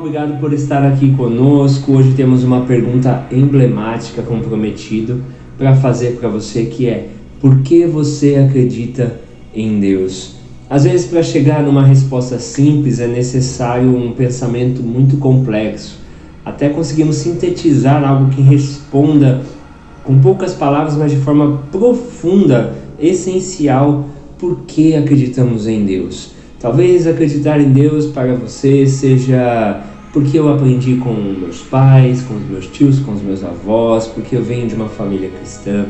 obrigado por estar aqui conosco. Hoje temos uma pergunta emblemática, como prometido, para fazer para você, que é: por que você acredita em Deus? Às vezes, para chegar numa resposta simples, é necessário um pensamento muito complexo. Até conseguimos sintetizar algo que responda com poucas palavras, mas de forma profunda, essencial, por que acreditamos em Deus. Talvez acreditar em Deus para você seja porque eu aprendi com meus pais, com os meus tios, com os meus avós, porque eu venho de uma família cristã.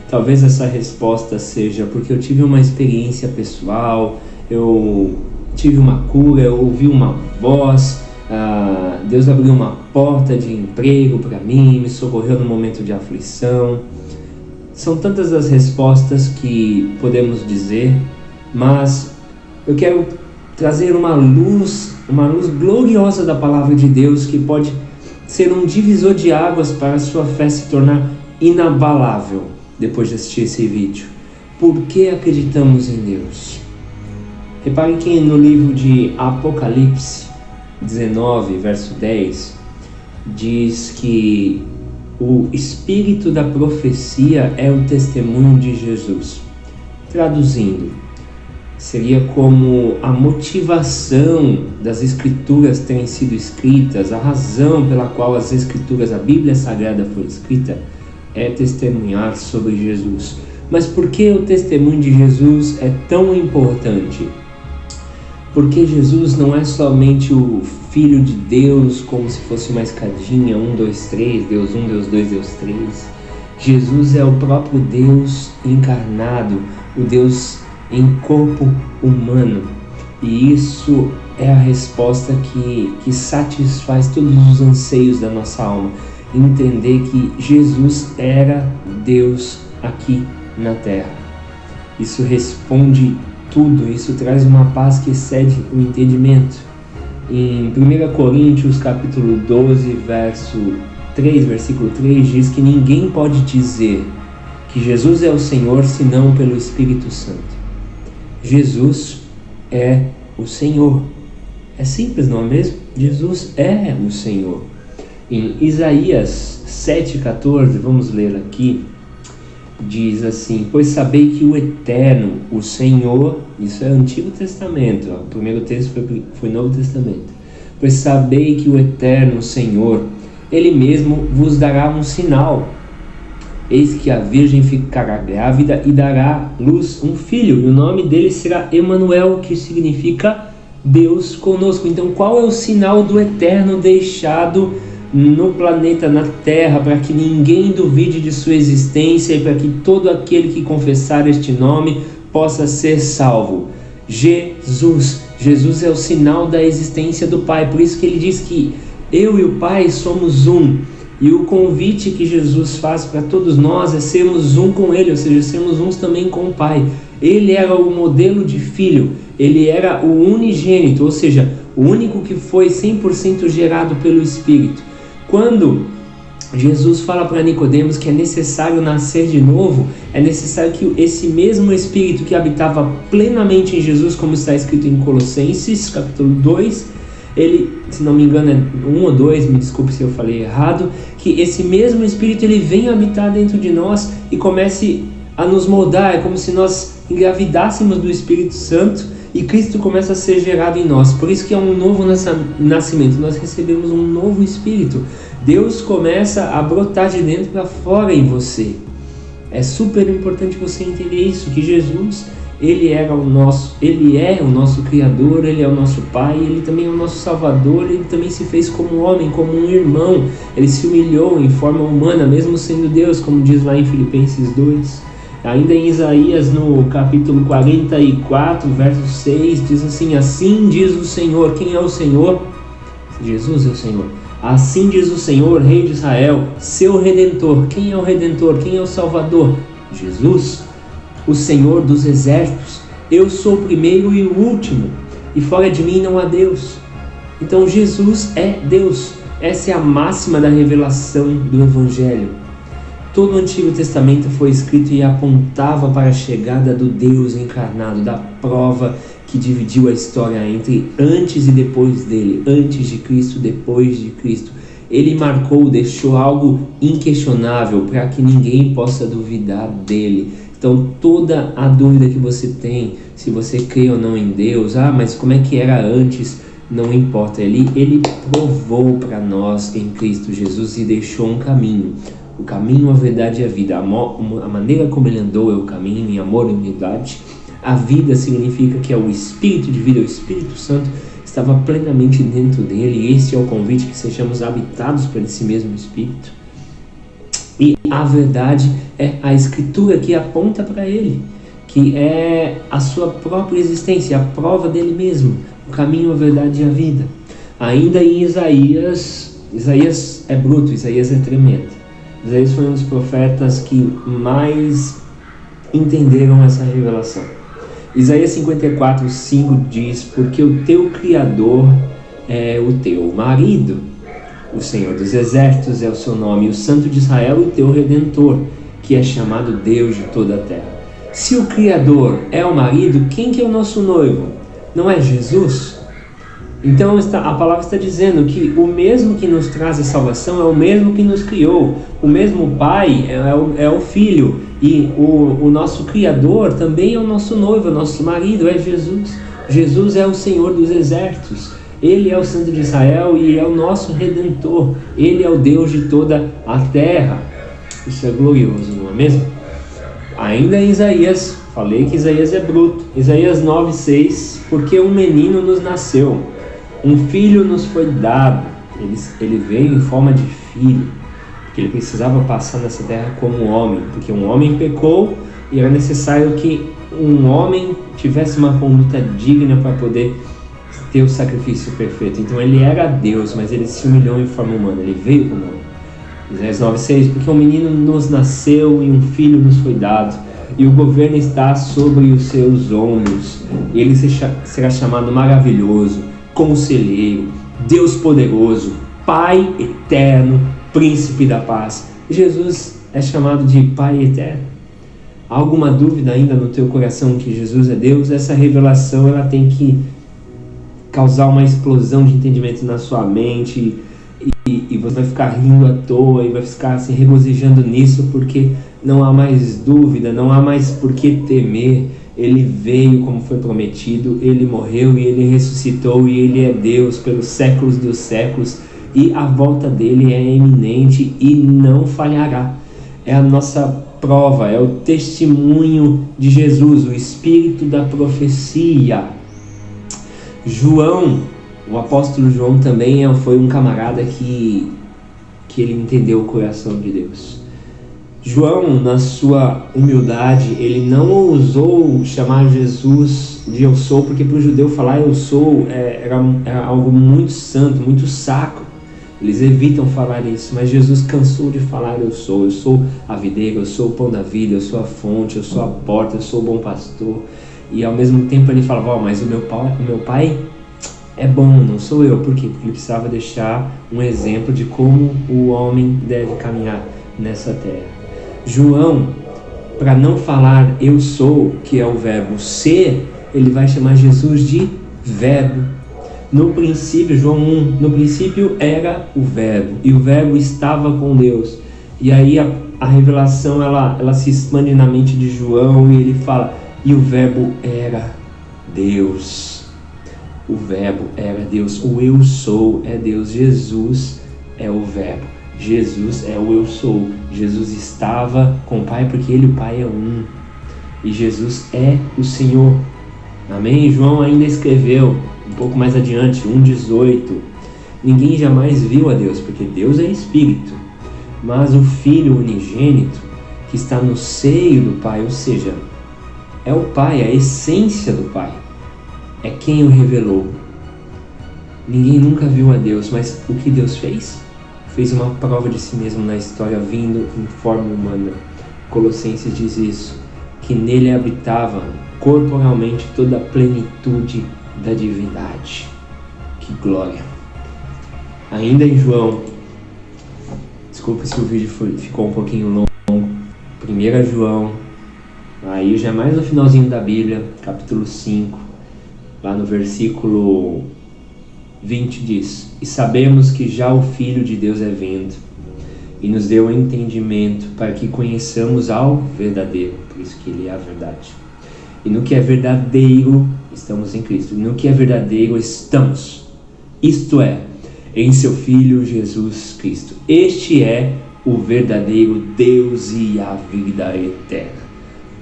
Talvez essa resposta seja porque eu tive uma experiência pessoal, eu tive uma cura, eu ouvi uma voz, Deus abriu uma porta de emprego para mim, me socorreu no momento de aflição. São tantas as respostas que podemos dizer, mas eu quero trazer uma luz gloriosa da palavra de Deus, que pode ser um divisor de águas para a sua fé se tornar inabalável depois de assistir esse vídeo. Por que acreditamos em Deus? Reparem que no livro de Apocalipse 19, verso 10, diz que o espírito da profecia é o testemunho de Jesus. Traduzindo, seria como a motivação das escrituras terem sido escritas, a razão pela qual as escrituras, a Bíblia Sagrada foi escrita, é testemunhar sobre Jesus. Mas por que o testemunho de Jesus é tão importante? Porque Jesus não é somente o Filho de Deus, como se fosse uma escadinha, 1, 2, 3, Deus 1, Deus 2, Deus 3. Jesus é o próprio Deus encarnado, o Deus em corpo humano. E isso é a resposta que satisfaz todos os anseios da nossa alma. Entender que Jesus era Deus aqui na Terra. Isso responde tudo, isso traz uma paz que excede o entendimento. Em 1 Coríntios capítulo 12, versículo 3, diz que ninguém pode dizer que Jesus é o Senhor senão pelo Espírito Santo. Jesus é o Senhor. É simples, não é mesmo? Jesus é o Senhor. Em Isaías 7,14, vamos ler aqui, diz assim: pois sabei que o Eterno, o Senhor, isso é Antigo Testamento, o primeiro texto foi Novo Testamento. Pois sabei que o Eterno, o Senhor, Ele mesmo vos dará um sinal. Eis que a virgem ficará grávida e dará luz um filho, e o nome dele será Emanuel, que significa Deus conosco. Então, qual é o sinal do Eterno deixado no planeta, na Terra, para que ninguém duvide de sua existência e para que todo aquele que confessar este nome possa ser salvo? Jesus. Jesus é o sinal da existência do Pai. Por isso que ele diz que eu e o Pai somos um. E o convite que Jesus faz para todos nós é sermos um com Ele, ou seja, sermos uns também com o Pai. Ele era o modelo de filho, Ele era o unigênito, ou seja, o único que foi 100% gerado pelo Espírito. Quando Jesus fala para Nicodemos que é necessário nascer de novo, é necessário que esse mesmo Espírito que habitava plenamente em Jesus, como está escrito em Colossenses capítulo 2, ele, se não me engano é 1 ou 2, me desculpe se eu falei errado, que esse mesmo Espírito ele venha habitar dentro de nós e comece a nos moldar. É como se nós engravidássemos do Espírito Santo e Cristo começa a ser gerado em nós. Por isso que é um novo nascimento, nós recebemos um novo Espírito. Deus começa a brotar de dentro para fora em você. É super importante você entender isso, que Jesus, Ele é o nosso Criador, Ele é o nosso Pai, Ele também é o nosso Salvador, Ele também se fez como homem, como um irmão. Ele se humilhou em forma humana, mesmo sendo Deus, como diz lá em Filipenses 2. Ainda em Isaías, no capítulo 44, verso 6, diz assim: assim diz o Senhor. Quem é o Senhor? Jesus é o Senhor. Assim diz o Senhor, Rei de Israel, seu Redentor. Quem é o Redentor? Quem é o Salvador? Jesus, o Senhor dos exércitos. Eu sou o primeiro e o último, e fora de mim não há Deus. Então Jesus é Deus. Essa é a máxima da revelação do Evangelho. Todo o Antigo Testamento foi escrito e apontava para a chegada do Deus encarnado, da prova que dividiu a história entre antes e depois dele, antes de Cristo, depois de Cristo. Ele marcou, deixou algo inquestionável para que ninguém possa duvidar dele. Então toda a dúvida que você tem, se você crê ou não em Deus, mas como é que era antes, não importa. Ele provou para nós em Cristo Jesus e deixou um caminho. O caminho, a verdade e a vida. A maneira como ele andou é o caminho, em amor e unidade. A vida significa que é o Espírito de vida, o Espírito Santo estava plenamente dentro dele, e este é o convite, que sejamos habitados por esse mesmo Espírito. E a verdade é a Escritura que aponta para ele, que é a sua própria existência, a prova dele mesmo, o caminho, a verdade e a vida. Ainda em Isaías é bruto, Isaías é tremendo. Isaías foi um dos profetas que mais entenderam essa revelação. Isaías 54:5 diz: porque o teu Criador é o teu marido, o Senhor dos Exércitos é o seu nome, o Santo de Israel o teu Redentor, que é chamado Deus de toda a terra. Se o Criador é o marido, quem que é o nosso noivo? Não é Jesus? Então a palavra está dizendo que o mesmo que nos traz a salvação é o mesmo que nos criou. O mesmo Pai é o Filho. E o nosso Criador também é o nosso noivo, o nosso marido é Jesus. Jesus é o Senhor dos Exércitos. Ele é o Santo de Israel e é o nosso Redentor. Ele é o Deus de toda a terra. Isso é glorioso, não é mesmo? Ainda em Isaías, falei que Isaías é bruto. Isaías 9:6, porque um menino nos nasceu, um filho nos foi dado. Ele veio em forma de filho, porque ele precisava passar nessa terra como um homem, porque um homem pecou e era necessário que um homem tivesse uma conduta digna para poder ter o sacrifício perfeito. Então ele era Deus, mas ele se humilhou em forma humana, ele veio como homem. Isaías 9:6, porque um menino nos nasceu e um filho nos foi dado, e o governo está sobre os seus ombros. Ele será chamado Maravilhoso, Conselheiro, Deus Poderoso, Pai Eterno, Príncipe da Paz. Jesus é chamado de Pai Eterno. Há alguma dúvida ainda no teu coração que Jesus é Deus? Essa revelação ela tem que causar uma explosão de entendimento na sua mente, e você vai ficar rindo à toa e vai ficar se regozijando nisso, porque não há mais dúvida, não há mais por que temer. Ele veio como foi prometido, ele morreu e ele ressuscitou, e ele é Deus pelos séculos dos séculos, e a volta dele é iminente e não falhará. É a nossa prova, é o testemunho de Jesus, o espírito da profecia. João, o apóstolo João também foi um camarada que ele entendeu o coração de Deus. João, na sua humildade, ele não ousou chamar Jesus de eu sou, porque para o judeu falar eu sou era algo muito santo, muito sacro. Eles evitam falar isso, mas Jesus cansou de falar eu sou a videira, eu sou o pão da vida, eu sou a fonte, eu sou a porta, eu sou o bom pastor. E ao mesmo tempo ele falava, mas o meu pai é bom, não sou eu. Por quê? Porque ele precisava deixar um exemplo de como o homem deve caminhar nessa terra. João, para não falar eu sou, que é o verbo ser, ele vai chamar Jesus de verbo. No princípio, João 1, no princípio era o verbo, e o verbo estava com Deus. E aí a revelação ela se expande na mente de João, e ele fala, e o verbo era Deus. O verbo era Deus, o eu sou é Deus, Jesus é o verbo, Jesus é o eu sou. Jesus estava com o Pai porque ele e o Pai é um, e Jesus é o Senhor. Amém? João ainda escreveu um pouco mais adiante, 1,18, ninguém jamais viu a Deus, porque Deus é Espírito, mas o Filho unigênito que está no seio do Pai, ou seja, é o Pai, a essência do Pai, é quem o revelou. Ninguém nunca viu a Deus, mas o que Deus fez? Fez uma prova de si mesmo na história, vindo em forma humana. Colossenses diz isso, que nele habitava corporalmente toda a plenitude da divindade. Que glória! Ainda em João, desculpa se o vídeo ficou um pouquinho longo, 1 João, aí já mais no finalzinho da Bíblia, capítulo 5, Lá no versículo 20 diz: E sabemos que já o Filho de Deus é vindo, e nos deu entendimento para que conheçamos ao verdadeiro, por isso que ele é a verdade. E no que é verdadeiro, estamos em Cristo. E no que é verdadeiro, estamos. Isto é, em seu Filho Jesus Cristo. Este é o verdadeiro Deus e a vida eterna.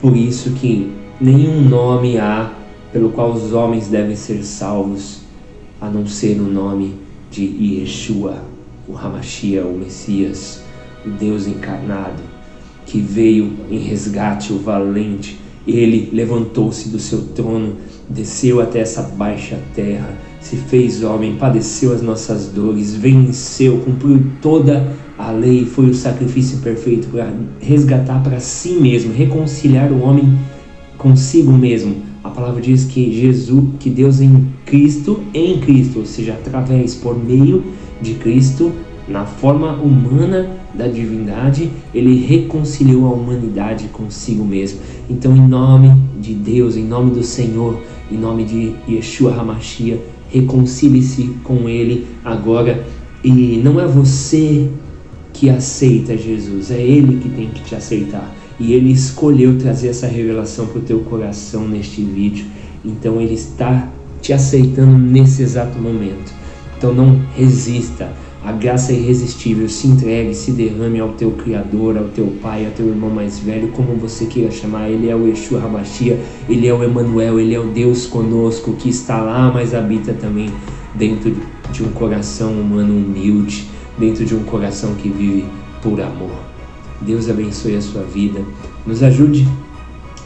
Por isso que nenhum nome há pelo qual os homens devem ser salvos, a não ser o nome de Yeshua, o Hamashia, o Messias, o Deus encarnado, que veio em resgate, o valente. Ele levantou-se do seu trono, desceu até essa baixa terra, se fez homem, padeceu as nossas dores, venceu, cumpriu toda a lei, foi o sacrifício perfeito para resgatar para si mesmo, reconciliar o homem consigo mesmo. A palavra diz que que Deus em Cristo, ou seja, através, por meio de Cristo, na forma humana da divindade, ele reconciliou a humanidade consigo mesmo. Então, em nome de Deus, em nome do Senhor, em nome de Yeshua HaMashiach, reconcilie-se com ele agora. E não é você que aceita Jesus, é ele que tem que te aceitar. E ele escolheu trazer essa revelação para o teu coração neste vídeo. Então ele está te aceitando nesse exato momento. Então não resista. A graça é irresistível. Se entregue, se derrame ao teu Criador, ao teu Pai, ao teu irmão mais velho, como você queira chamar. Ele é o Yeshua HaMashiach, ele é o Emanuel, ele é o Deus conosco, que está lá, mas habita também dentro de um coração humano humilde, dentro de um coração que vive por amor. Deus abençoe a sua vida. Nos ajude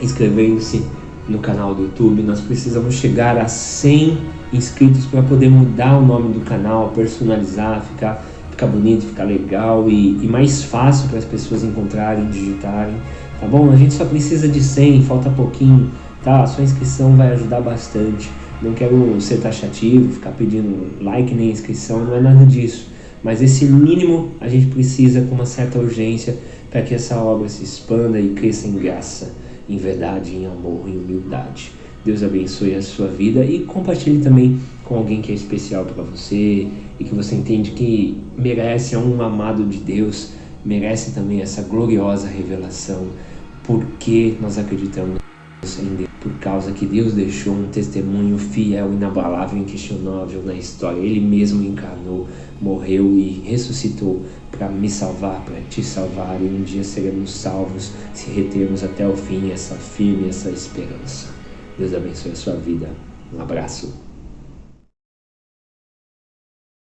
inscrevendo-se no canal do YouTube. Nós precisamos chegar a 100 inscritos para poder mudar o nome do canal, personalizar, ficar bonito, ficar legal e mais fácil para as pessoas encontrarem, digitarem, tá bom? A gente só precisa de 100, falta pouquinho, tá? A sua inscrição vai ajudar bastante. Não quero ser taxativo, ficar pedindo like nem inscrição, não é nada disso. Mas esse mínimo a gente precisa com uma certa urgência para que essa obra se expanda e cresça em graça, em verdade, em amor, em humildade. Deus abençoe a sua vida e compartilhe também com alguém que é especial para você e que você entende que merece, é um amado de Deus, merece também essa gloriosa revelação, porque nós acreditamos em Deus, por causa que Deus deixou um testemunho fiel, inabalável, inquestionável na história. Ele mesmo encarnou, morreu e ressuscitou para me salvar, para te salvar, e um dia seremos salvos se retermos até o fim essa firme, essa esperança. Deus abençoe a sua vida. Um abraço.